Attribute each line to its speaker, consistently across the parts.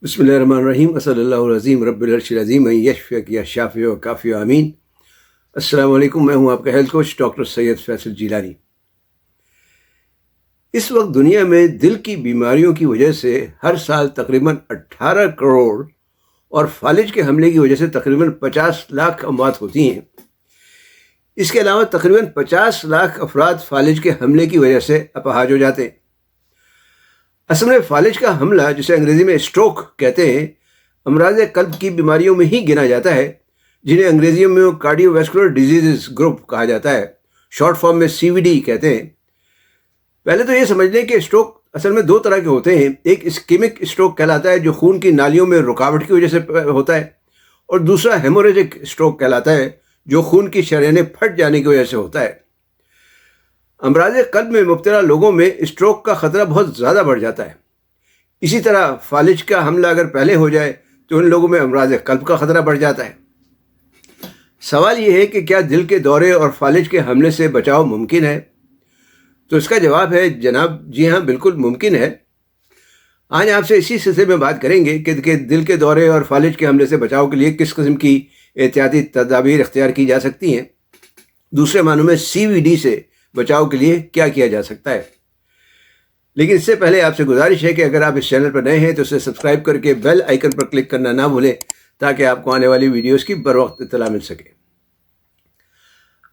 Speaker 1: بسم اللہ الرحمن الرحیم صلی اللہ العظیم رب العرش العظیم یشفیک یا شافی و کافی و امین۔ السلام علیکم، میں ہوں آپ کا ہیلتھ کوچ ڈاکٹر سید فیصل جیلانی۔ اس وقت دنیا میں دل کی بیماریوں کی وجہ سے ہر سال تقریباً 18 کروڑ اور فالج کے حملے کی وجہ سے تقریباً 50 لاکھ اموات ہوتی ہیں۔ اس کے علاوہ تقریباً 50 لاکھ افراد فالج کے حملے کی وجہ سے اپاہج ہو جاتے ہیں۔ اصل میں فالج کا حملہ، جسے انگریزی میں اسٹروک کہتے ہیں، امراض قلب کی بیماریوں میں ہی گنا جاتا ہے، جنہیں انگریزی میں کارڈیو ویسکولر ڈیزیزز گروپ کہا جاتا ہے، شارٹ فارم میں CVD کہتے ہیں۔ پہلے تو یہ سمجھ لیں کہ اسٹروک اصل میں دو طرح کے ہوتے ہیں۔ ایک اسکیمک اسٹروک کہلاتا ہے، جو خون کی نالیوں میں رکاوٹ کی وجہ سے ہوتا ہے، اور دوسرا ہیموریجک اسٹروک کہلاتا ہے، جو خون کی شریانیں پھٹ جانے کی وجہ سے ہوتا ہے۔ امراض قلب میں مبتلا لوگوں میں اسٹروک کا خطرہ بہت زیادہ بڑھ جاتا ہے۔ اسی طرح فالج کا حملہ اگر پہلے ہو جائے تو ان لوگوں میں امراض قلب کا خطرہ بڑھ جاتا ہے۔ سوال یہ ہے کہ کیا دل کے دورے اور فالج کے حملے سے بچاؤ ممکن ہے؟ تو اس کا جواب ہے جناب، جی ہاں، بالکل ممکن ہے۔ آج آپ سے اسی سلسلے میں بات کریں گے کہ دل کے دورے اور فالج کے حملے سے بچاؤ کے لیے کس قسم کی احتیاطی تدابیر اختیار کی جا سکتی ہیں، دوسرے معنوں میں CVD سے بچاؤ کے لیے کیا کیا جا سکتا ہے۔ لیکن اس سے پہلے آپ سے گزارش ہے کہ اگر آپ اس چینل پر نئے ہیں تو اسے سبسکرائب کر کے بیل آئیکن پر کلک کرنا نہ بھولیں، تاکہ آپ کو آنے والی ویڈیوز کی بر وقت اطلاع مل سکے۔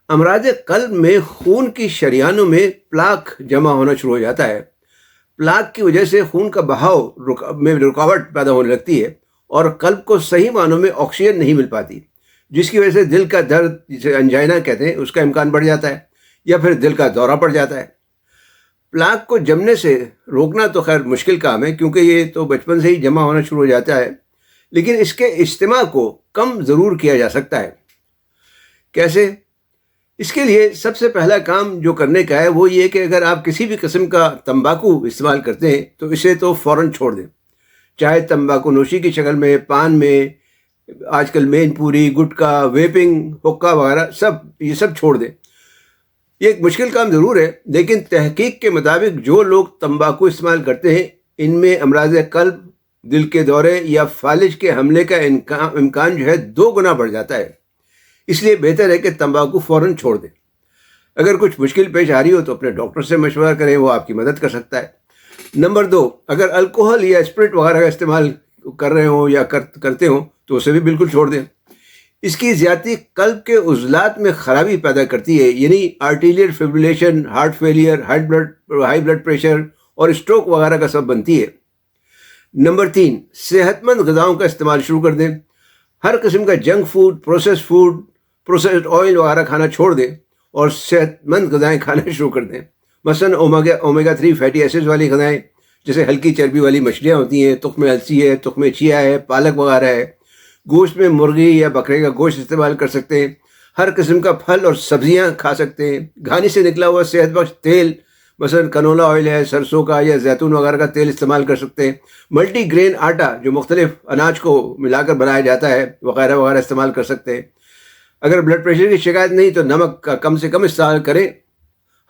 Speaker 1: امراض قلب میں خون کی شریانوں میں پلاک جمع ہونا شروع ہو جاتا ہے۔ پلاک کی وجہ سے خون کا بہاؤ میں رکاوٹ پیدا ہونے لگتی ہے اور قلب کو صحیح معنوں میں آکسیجن نہیں مل پاتی، جس کی وجہ سے دل کا درد، جسے انجائنا کہتے ہیں، اس کا امکان بڑھ جاتا ہے، یا پھر دل کا دورہ پڑ جاتا ہے۔ پلاک کو جمنے سے روکنا تو خیر مشکل کام ہے، کیونکہ یہ تو بچپن سے ہی جمع ہونا شروع ہو جاتا ہے، لیکن اس کے اجتماع کو کم ضرور کیا جا سکتا ہے۔ کیسے؟ اس کے لیے سب سے پہلا کام جو کرنے کا ہے وہ یہ کہ اگر آپ کسی بھی قسم کا تمباکو استعمال کرتے ہیں تو اسے تو فوراً چھوڑ دیں، چاہے تمباکو نوشی کی شکل میں، پان میں، آج کل مین پوری، گٹکا، ویپنگ، حقہ وغیرہ، یہ سب چھوڑ دیں۔ یہ ایک مشکل کام ضرور ہے، لیکن تحقیق کے مطابق جو لوگ تمباکو استعمال کرتے ہیں ان میں امراض قلب، دل کے دورے یا فالج کے حملے کا امکان جو ہے 2 گنا بڑھ جاتا ہے۔ اس لیے بہتر ہے کہ تمباکو فوراً چھوڑ دیں۔ اگر کچھ مشکل پیش آ رہی ہو تو اپنے ڈاکٹر سے مشورہ کریں، وہ آپ کی مدد کر سکتا ہے۔ نمبر 2، اگر الکوہل یا اسپرٹ وغیرہ کا استعمال کر رہے ہوں یا کرتے ہوں تو اسے بھی بالکل چھوڑ دیں۔ اس کی زیادتی قلب کے عضلات میں خرابی پیدا کرتی ہے، یعنی arterial fibrillation, heart failure, high blood pressure اور اسٹروک وغیرہ کا سبب بنتی ہے۔ نمبر 3، صحت مند غذاؤں کا استعمال شروع کر دیں۔ ہر قسم کا جنک فوڈ، پروسیسڈ آئل وغیرہ کھانا چھوڑ دیں اور صحت مند غذائیں کھانا شروع کر دیں۔ مثلاً اومیگا 3 فیٹی ایسڈ والی غذائیں، جیسے ہلکی چربی والی مچھلیاں ہوتی ہیں، تخم السی ہے، تخم چیا ہے، پالک وغیرہ ہے۔ گوشت میں مرغی یا بکرے کا گوشت استعمال کر سکتے ہیں۔ ہر قسم کا پھل اور سبزیاں کھا سکتے ہیں۔ گھانی سے نکلا ہوا صحت بخش تیل، مثلا کنولا آئل ہے، سرسوں کا یا زیتون وغیرہ کا تیل استعمال کر سکتے ہیں۔ ملٹی گرین آٹا، جو مختلف اناج کو ملا کر بنایا جاتا ہے، وغیرہ وغیرہ استعمال کر سکتے ہیں۔ اگر بلڈ پریشر کی شکایت نہیں تو نمک کا کم سے کم استعمال کریں۔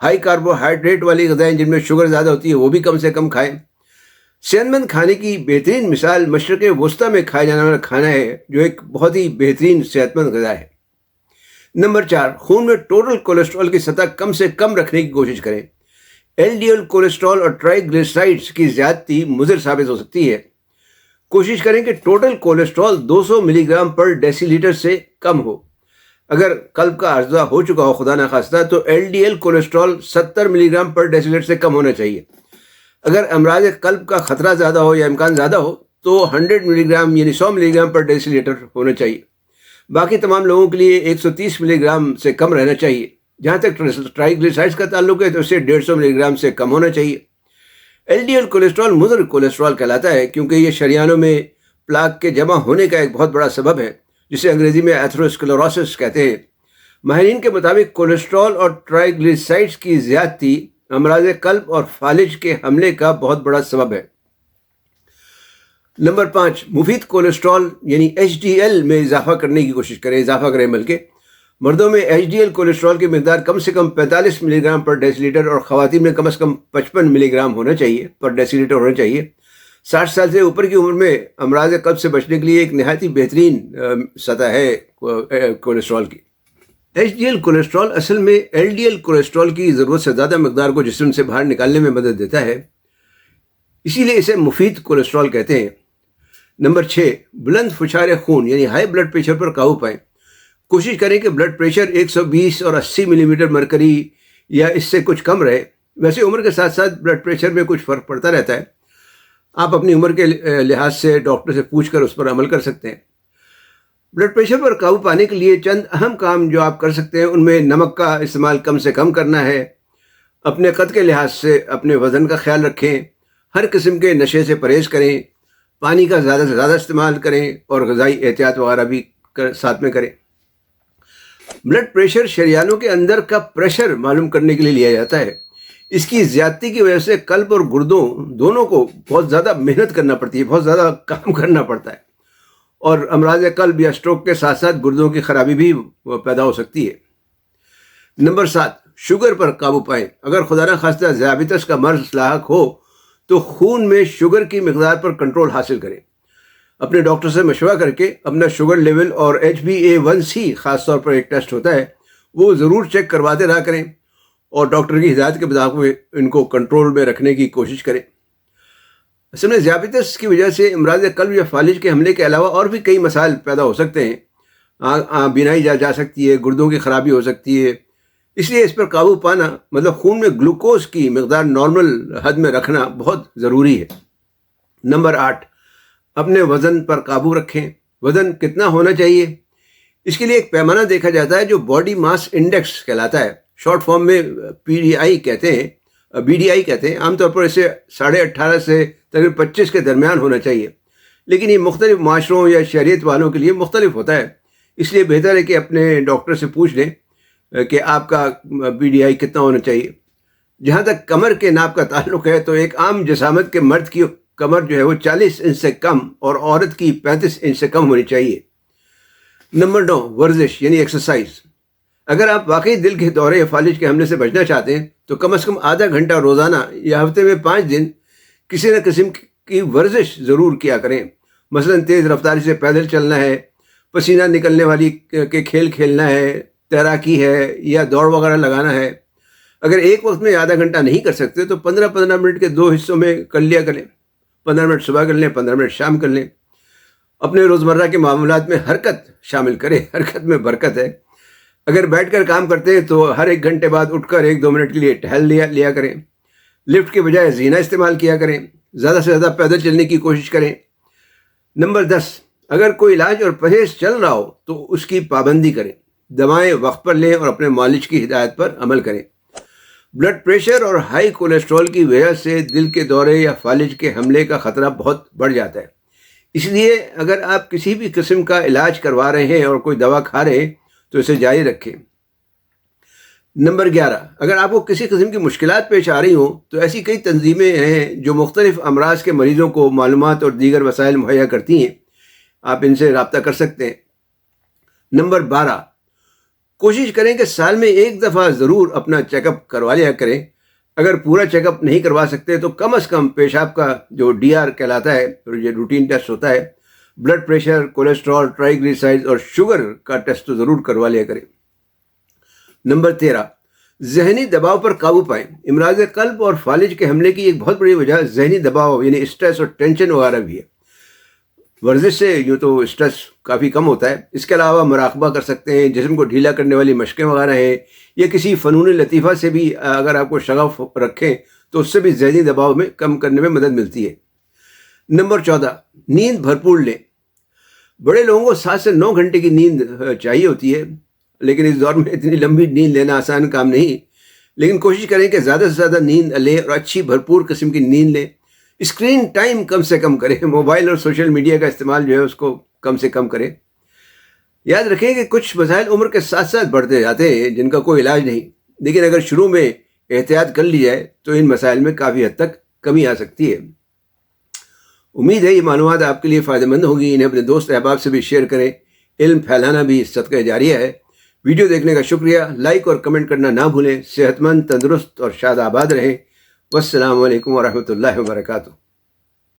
Speaker 1: ہائی کاربوہائیڈریٹ والی غذائیں جن میں شوگر زیادہ ہوتی ہے وہ بھی کم سے کم کھائیں۔ صحت مند کھانے کی بہترین مثال مشرق وسطیٰ میں کھایا جانے والا کھانا ہے، جو ایک بہت ہی بہترین صحت مند غذا ہے۔ نمبر 4، خون میں ٹوٹل کولیسٹرول کی سطح کم سے کم رکھنے کی کوشش کریں۔ LDL کولیسٹرول اور ٹرائیگلیسرائڈز کی زیادتی مضر ثابت ہو سکتی ہے۔ کوشش کریں کہ ٹوٹل کولیسٹرول 200 ملی گرام پر ڈیسی لیٹر سے کم ہو۔ اگر قلب کا عرضہ ہو چکا ہو خدا نخواستہ تو LDL کولیسٹرول 70 ملی گرام پر ڈیسی لیٹر سے کم ہونا چاہیے۔ اگر امراض قلب کا خطرہ زیادہ ہو یا امکان زیادہ ہو تو 100 ملی گرام یعنی 100 ملی گرام پر ڈیسی لیٹر ہونا چاہیے۔ باقی تمام لوگوں کے لیے 130 ملی گرام سے کم رہنا چاہیے۔ جہاں تک ٹرائیگلیسرائڈز کا تعلق ہے تو اسے 150 ملی گرام سے کم ہونا چاہیے۔ LDL کولیسٹرول مضر کولیسٹرول کہلاتا ہے، کیونکہ یہ شریانوں میں پلاک کے جمع ہونے کا ایک بہت بڑا سبب ہے، جسے انگریزی میں ایتھروسکلیروسس کہتے ہیں۔ ماہرین کے مطابق کولیسٹرول اور ٹرائیگلیسرائڈز کی زیادتی امراض قلب اور فالج کے حملے کا بہت بڑا سبب ہے۔ نمبر 5، مفید کولیسٹرول یعنی HDL میں اضافہ کرنے کی کوشش کریں بلکہ مردوں میں HDL کولیسٹرول کی مقدار کم سے کم 45 ملی گرام پر ڈیسی لیٹر اور خواتین میں کم از کم 55 ملی گرام ہونا چاہیے پر ڈیسی لیٹر ہونا چاہیے، 60 साल से ऊपर की उम्र में अमराज कब्ज़ से बचने के लिए एक नहायत ही बेहतरीन सतह है कोलेस्ट्रॉल की। HDL कोलेस्ट्रॉल असल में LDL कोलेस्ट्रॉल की ज़रूरत से ज़्यादा मकदार को जिस्म से बाहर निकालने में मदद देता है, इसीलिए इसे मुफीद कोलेस्ट्रॉल कहते हैं। नंबर 6, बुलंद फुशार खून यानी हाई ब्लड प्रेशर पर काबू पाएं। कोशिश करें कि ब्लड प्रेशर 120 और 80 मिलीमीटर मरकरी या इससे कुछ कम रहे। वैसे उम्र के साथ साथ ब्लड प्रेशर में कुछ फ़र्क पड़ता रहता है। आप अपनी उम्र के लिहाज से डॉक्टर से पूछकर उस पर अमल कर सकते हैं। ब्लड प्रेशर पर काबू पाने के लिए चंद अहम काम जो आप कर सकते हैं उनमें नमक का इस्तेमाल कम से कम करना है, अपने कद के लिहाज से अपने वज़न का ख्याल रखें, हर किस्म के नशे से परहेज़ करें, पानी का ज़्यादा से ज़्यादा इस्तेमाल करें और ग़िज़ाई एहतियात वगैरह भी साथ में करें। ब्लड प्रेशर शरीयानों के अंदर का प्रेशर मालूम करने के लिए लिया जाता है। इसकी ज़्यादती की वजह से कल्ब और गुर्दों दोनों को बहुत ज़्यादा मेहनत करना पड़ती है, बहुत ज़्यादा काम करना पड़ता है और अमराज कल्ब या स्ट्रोक के साथ साथ गुर्दों की खराबी भी पैदा हो सकती है। नंबर 7, शुगर पर काबू पाएं। अगर खुदा न खास्ता ज़ियाबितस का मर्ज़ लाहक हो तो खून में शुगर की मिकदार पर कंट्रोल हासिल करें। अपने डॉक्टर से मशवरा करके अपना शुगर लेवल और HbA1c ख़ास तौर पर एक टेस्ट होता है वो ज़रूर चेक करवाते रहा करें और डॉक्टर की हिदायत के मुताबिक इनको कंट्रोल में रखने की कोशिश करें। असल में ज़ियाबितस की वजह से अमराज कल्ब या फालिज के हमले के अलावा और भी कई मसाइल पैदा हो सकते हैं। बीनाई जा सकती है, गुर्दों की खराबी हो सकती है। इसलिए इस पर काबू पाना मतलब खून में ग्लूकोज की मिकदार नॉर्मल हद में रखना बहुत ज़रूरी है। नंबर 8, अपने वज़न पर काबू रखें। वज़न कितना होना चाहिए, इसके लिए एक पैमाना देखा जाता है जो बॉडी मास इंडेक्स कहलाता है। शॉर्ट फॉर्म में BDI कहते हैं। आमतौर पर इसे 18.5 से तकरीबन 25 के दरमियान होना चाहिए, लेकिन ये मुख्तलिफ माशरों या शरीयत वालों के लिए मुख्तलिफ होता है। इसलिए बेहतर है कि अपने डॉक्टर से पूछ लें कि आपका BDI कितना होना चाहिए। जहाँ तक कमर के नाप का ताल्लुक़ है तो एक आम जिसामत के मर्द की कमर जो है वो 40 इंच से कम और औरत की 35 इंच से कम होनी चाहिए। नंबर 9, वर्जिश यानी एक्सरसाइज। अगर आप वाकई दिल के दौरे या फालिज के हमले से बचना चाहते हैं तो कम से कम आधा घंटा रोज़ाना या हफ्ते में 5 दिन किसी न किस्म की वर्जिश ज़रूर किया करें। मसलन तेज़ रफ्तारी से पैदल चलना है, पसीना निकलने वाली के खेल खेलना है, तैराकी है या दौड़ वगैरह लगाना है। अगर एक वक्त में आधा घंटा नहीं कर सकते तो 15-15 मिनट के 2 हिस्सों में कर लिया करें। 15 मिनट सुबह कर लें, 15 मिनट शाम कर लें। अपने रोज़मर्रा के मामलात में हरकत शामिल करें, हरकत में बरकत है। अगर बैठकर काम करते हैं तो हर 1 घंटे बाद उठकर 1-2 मिनट के लिए टहल लिया करें। लिफ्ट के बजाय जीना इस्तेमाल किया करें। ज़्यादा से ज़्यादा पैदल चलने की कोशिश करें। नंबर 10, अगर कोई इलाज और परहेज़ चल रहा हो तो उसकी पाबंदी करें। दवाएं वक्त पर लें और अपने मालिज की हिदायत पर अमल करें। ब्लड प्रेशर और हाई कोलेस्ट्रॉल की वजह से दिल के दौरे या फालिज के हमले का ख़तरा बहुत बढ़ जाता है। इसलिए अगर आप किसी भी किस्म का इलाज करवा रहे हैं और कोई दवा खा रहे हैं तो इसे जारी रखें। नंबर 11, अगर आपको किसी किस्म की मुश्किलात पेश आ रही हों तो ऐसी कई तंजीमें हैं जो मुख्तलिफ अमराज के मरीज़ों को मालूमात और दीगर वसाइल मुहैया करती हैं। आप इनसे रब्ता कर सकते हैं। नंबर 12, कोशिश करें कि साल में एक दफ़ा ज़रूर अपना चेकअप करवा लिया करें। अगर पूरा चेकअप नहीं करवा सकते तो कम से कम पेशाब का जो DR कहलाता है, ये रूटीन टेस्ट होता है, ब्लड प्रेशर, कोलेस्ट्रॉल, ट्राइग्लिसराइड्स और शुगर का टेस्ट तो ज़रूर करवा लिया करें। नंबर 13, जहनी दबाव पर काबू पाएं। इमराज कल्ब और फालिज के हमले की एक बहुत बड़ी वजह जहनी दबाव यानी स्ट्रेस और टेंशन वगैरह भी है। वर्जिश से यूँ तो स्ट्रेस काफ़ी कम होता है। इसके अलावा मुराकबा कर सकते हैं, जिस्म को ढीला करने वाली मशक़ें वगैरह हैं, या किसी फ़नून लतीफ़ा से भी अगर आपको शगफ़ रखें तो उससे भी जहनी दबाव में कम करने में मदद मिलती है। नंबर 14, नींद भरपूर लें। बड़े लोगों को 7 से 9 घंटे की नींद चाहिए होती है, लेकिन इस दौर में इतनी लंबी नींद लेना आसान काम नहीं। लेकिन कोशिश करें कि ज़्यादा से ज़्यादा नींद लें और अच्छी भरपूर किस्म की नींद लें। स्क्रीन टाइम कम से कम करें। मोबाइल और सोशल मीडिया का इस्तेमाल जो है उसको कम से कम करें। याद रखें कि कुछ मसाइल उम्र के साथ साथ बढ़ते जाते हैं जिनका कोई इलाज नहीं, लेकिन अगर शुरू में एहतियात कर ली जाए तो इन मसाइल में काफ़ी हद तक कमी आ सकती है। उम्मीद है ये मालूमात आपके लिए फ़ायदेमंद होगी। इन्हें अपने दोस्त अहबाब से भी शेयर करें। इल्म फैलाना भी सदका जारिया है। वीडियो देखने का शुक्रिया। लाइक और कमेंट करना ना भूलें। सेहतमंद, तंदुरुस्त और शाद आबाद रहें। वस्सलामु अलैकुम वरहमतुल्लाहि वबरकातुहू।